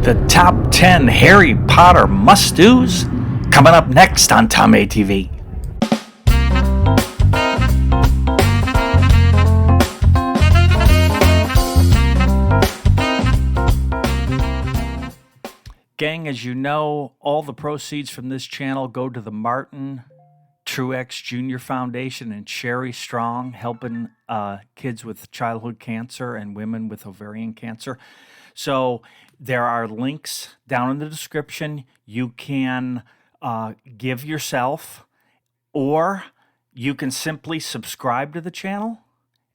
The top 10 Harry Potter must-dos coming up next on Tom ATV. Gang, as you know, all the proceeds from this channel go to the Martin Truex Jr. Foundation and Sherry Strong, helping kids with childhood cancer and women with ovarian cancer. So there are links down in the description. You can give yourself, or you can simply subscribe to the channel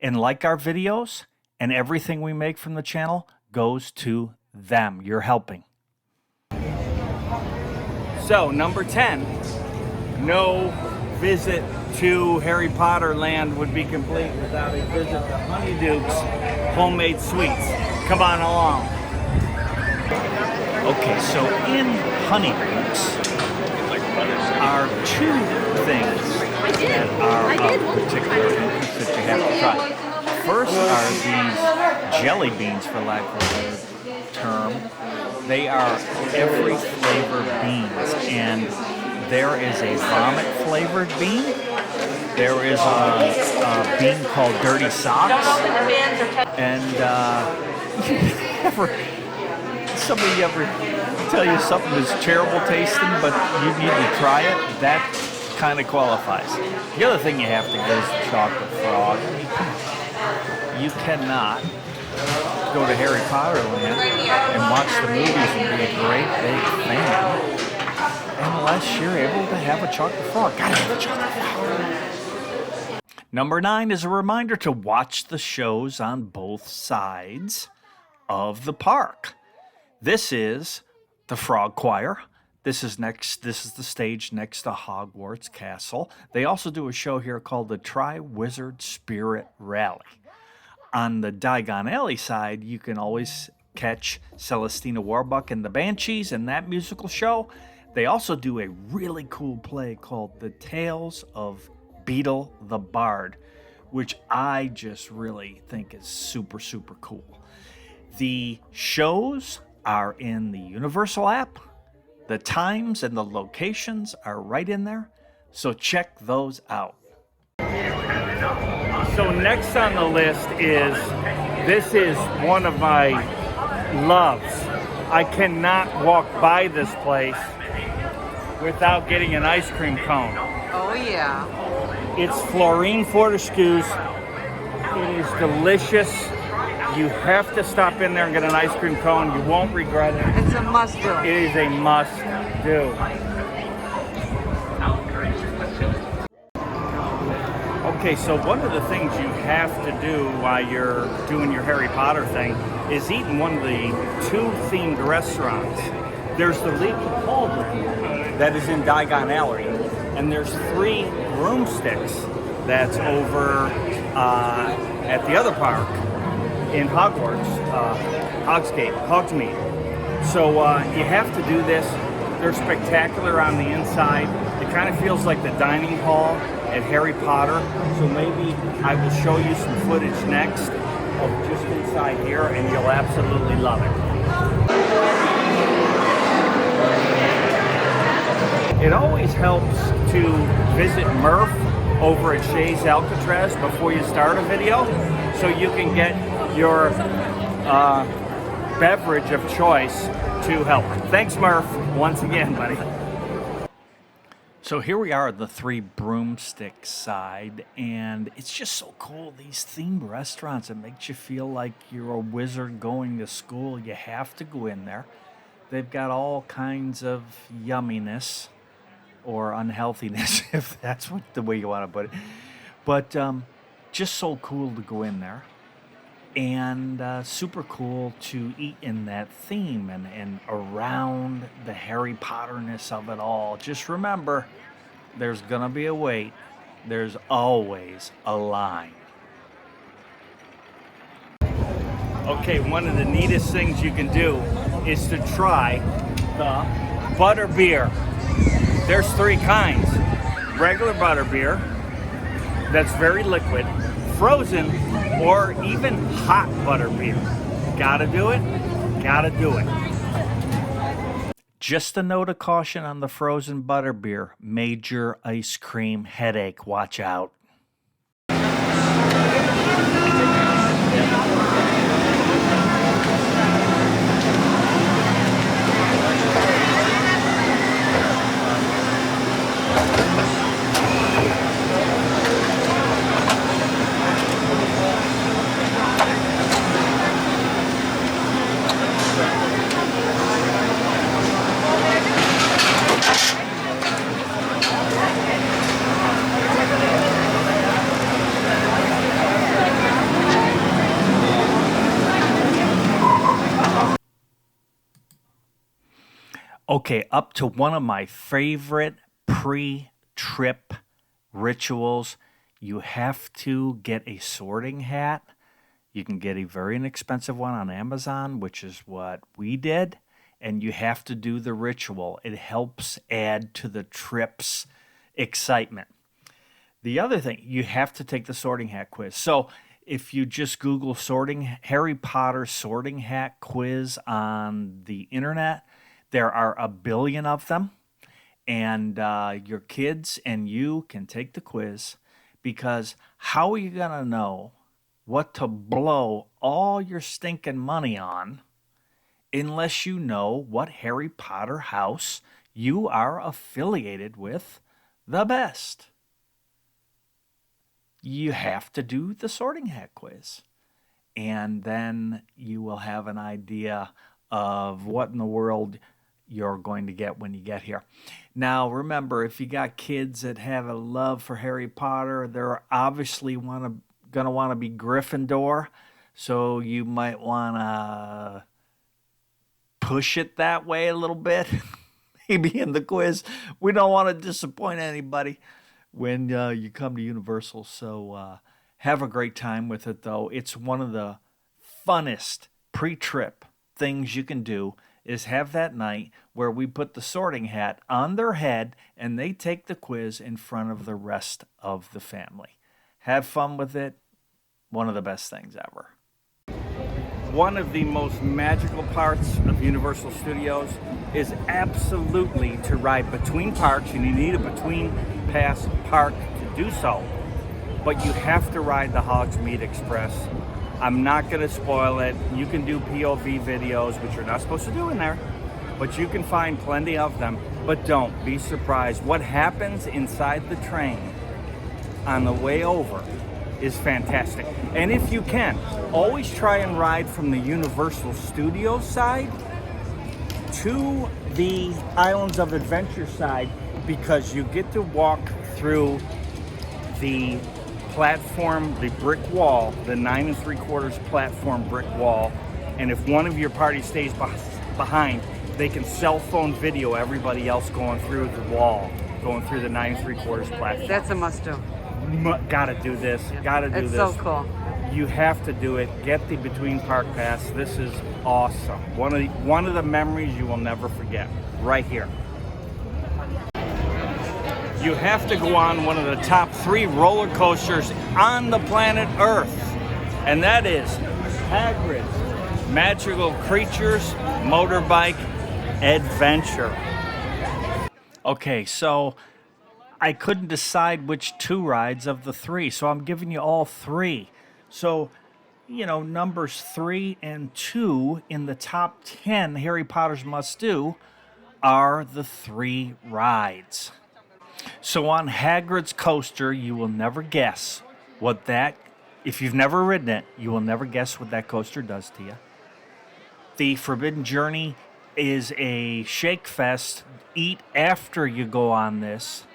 and like our videos, and everything we make from the channel goes to them. You're helping. So, number 10, no visit to Harry Potter Land would be complete without a visit to Honeyduke's Homemade Sweets. Come on along. Okay, so in Honeyduke's are two things that are of particular interest that you have to try. First are these jelly beans, for lack of a better term. They are every flavor beans, and there is a vomit flavored bean. There is a bean called Dirty Socks, and somebody ever tell you something is terrible tasting, but you need to try it? That kind of qualifies. The other thing you have to get is the chocolate frog. You cannot go to Harry Potter Land and watch the movies and be a great big fan unless you're able to have a chocolate frog. Gotta have a chocolate frog. Number 9 is a reminder to watch the shows on both sides of the park. This is the Frog Choir. This is the stage next to Hogwarts Castle. They also do a show here called the Tri-Wizard Spirit Rally. On the Diagon Alley side, you can always catch Celestina Warbuck and the Banshees in that musical show. They also do a really cool play called The Tales of Beetle the Bard, which I just really think is super, super cool. The shows are in the Universal app. The times and the locations are right in there, so check those out. So next on the list this is one of my loves. I cannot walk by this place without getting an ice cream cone. Oh yeah. It's Florine Fortescue's. It is delicious. You have to stop in there and get an ice cream cone. You won't regret it. It's a must-do. It is a must-do. Okay, so one of the things you have to do while you're doing your Harry Potter thing is eat in one of the 2 themed restaurants. There's the Leaky Cauldron that is in Diagon Alley, and there's 3 broomsticks that's over at the other park in Hogwarts, Hogsmeade. So you have to do this. They're spectacular on the inside. It kind of feels like the dining hall at Harry Potter. So maybe I will show you some footage next of just inside here, and you'll absolutely love it. It always helps to visit Murph over at Shays Alcatraz before you start a video, so you can get your beverage of choice to help. Thanks, Murph, once again, buddy. So here we are at the 3 broomstick side, and it's just so cool. These themed restaurants, it makes you feel like you're a wizard going to school. You have to go in there. They've got all kinds of yumminess or unhealthiness, if that's the way you want to put it. But just so cool to go in there. And super cool to eat in that theme and around the Harry Potterness of it all. Just remember, there's gonna be a wait. There's always a line. Okay, one of the neatest things you can do is to try the butter beer. There's 3 kinds. Regular butter beer, that's very liquid, frozen, or even hot butter beer. Gotta do it? Gotta do it. Just a note of caution on the frozen butterbeer. Major ice cream headache. Watch out. Okay, up to one of my favorite pre-trip rituals. You have to get a sorting hat. You can get a very inexpensive one on Amazon, which is what we did. And you have to do the ritual. It helps add to the trip's excitement. The other thing, you have to take the sorting hat quiz. So if you just Google Harry Potter sorting hat quiz on the internet, there are a billion of them, and your kids and you can take the quiz, because how are you going to know what to blow all your stinking money on unless you know what Harry Potter house you are affiliated with the best? You have to do the sorting hat quiz, and then you will have an idea of what in the world you're going to get when you get here. Now, remember, if you got kids that have a love for Harry Potter, they're obviously going to want to be Gryffindor, so you might want to push it that way a little bit, maybe in the quiz. We don't want to disappoint anybody when you come to Universal, so have a great time with it, though. It's one of the funnest pre-trip things you can do, is have that night where we put the sorting hat on their head and they take the quiz in front of the rest of the family. Have fun with it. One of the best things ever. One of the most magical parts of Universal Studios is absolutely to ride between parks, and you need a between pass park to do so. But you have to ride the Hogsmeade Express. I'm not going to spoil it. You can do POV videos, which you're not supposed to do in there, but you can find plenty of them. But don't be surprised. What happens inside the train on the way over is fantastic. And if you can, always try and ride from the Universal Studios side to the Islands of Adventure side, because you get to walk through the platform, the brick wall, the 9 3/4 platform brick wall, and if one of your party stays behind, they can cell phone video everybody else going through the wall, going through the 9 3/4 platform. That's a must-do. Gotta do this. Gotta do It's this. so cool. You have to do it. Get the between park pass. This is awesome. One of the memories you will never forget. Right here. You have to go on one of the top 3 roller coasters on the planet Earth, and that is Hagrid's Magical Creatures Motorbike Adventure. Okay, so I couldn't decide which 2 rides of the 3, so I'm giving you all 3. So, numbers 3 and 2 in the top 10 Harry Potter's must-do are the 3 rides. So on Hagrid's coaster, you will never guess if you've never ridden it, you will never guess what that coaster does to you. The Forbidden Journey is a shake fest. Eat after you go on this.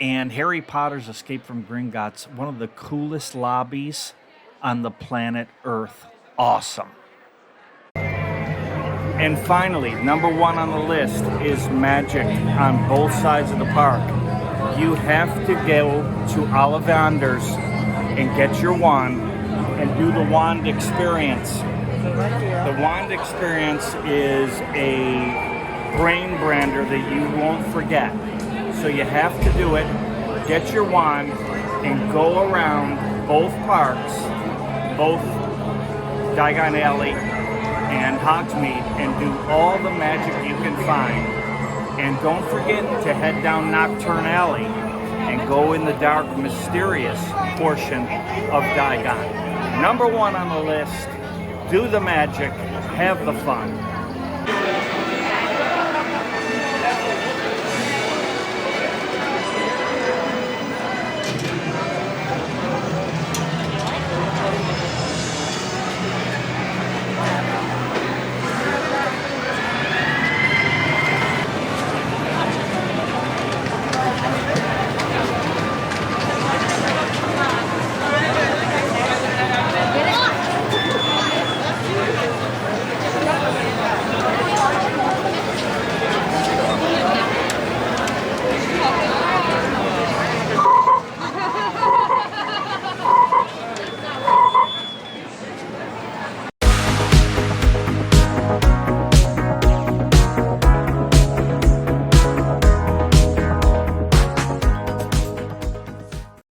And Harry Potter's Escape from Gringotts, one of the coolest lobbies on the planet Earth. Awesome. And finally, number 1 on the list is Magic on both sides of the park. You have to go to Ollivander's and get your wand and do the wand experience. The wand experience is a brain brander that you won't forget. So you have to do it, get your wand, and go around both parks, both Diagon Alley and Hogsmeade, and do all the magic you can find And don't forget to head down Nocturne Alley and go in the dark, mysterious portion of Diagon. Number 1 on the list, do the magic, have the fun.